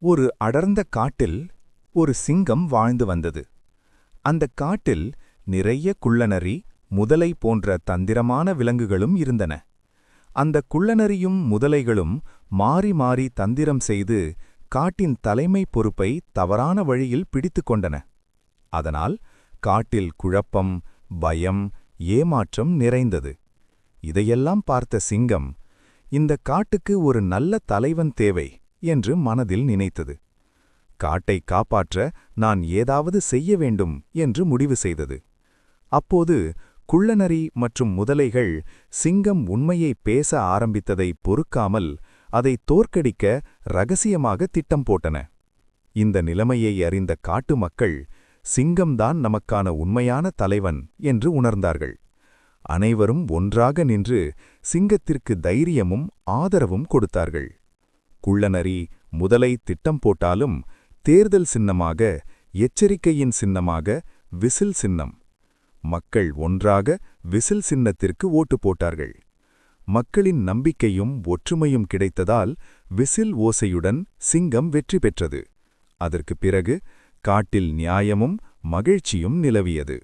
ஒரு அடர்ந்த காட்டில் ஒரு சிங்கம் வாழ்ந்து வந்தது. அந்தக் காட்டில் நிறைய குள்ளநரி, முதலை போன்ற தந்திரமான விலங்குகளும் இருந்தன. அந்தக் குள்ளநரியும் முதலைகளும் மாறி மாறி தந்திரம் செய்து காட்டின் தலைமை பொறுப்பை தவறான வழியில் பிடித்துக் கொண்டன. அதனால் காட்டில் குழப்பம், பயம், ஏமாற்றம் நிறைந்தது. இதையெல்லாம் பார்த்த சிங்கம், இந்த காட்டுக்கு ஒரு நல்ல தலைவன் தேவை என்று மனதில் நினைத்தது. காட்டை காப்பாற்ற நான் ஏதாவது செய்ய வேண்டும் என்று முடிவு செய்தது. அப்போது குள்ளநரி மற்றும் முதலைகள் சிங்கம் உண்மையை பேச ஆரம்பித்ததை பொறுக்காமல் அதை தோற்கடிக்க ரகசியமாக திட்டம் போட்டன. இந்த நிலைமையை அறிந்த காட்டு மக்கள், சிங்கம்தான் நமக்கான உண்மையான தலைவன் என்று உணர்ந்தார்கள். அனைவரும் ஒன்றாக நின்று சிங்கத்திற்கு தைரியமும் ஆதரவும் கொடுத்தார்கள். குள்ளநரி, முதலை திட்டம் போட்டாலும் தேர்தல் சின்னமாக, எச்சரிக்கையின் சின்னமாக விசில் சின்னம். மக்கள் ஒன்றாக விசில் சின்னத்திற்கு ஓட்டு போட்டார்கள். மக்களின் நம்பிக்கையும் ஒற்றுமையும் கிடைத்ததால் விசில் ஓசையுடன் சிங்கம் வெற்றி பெற்றது. அதற்குப் பிறகு காட்டில் நியாயமும் மகிழ்ச்சியும் நிலவியது.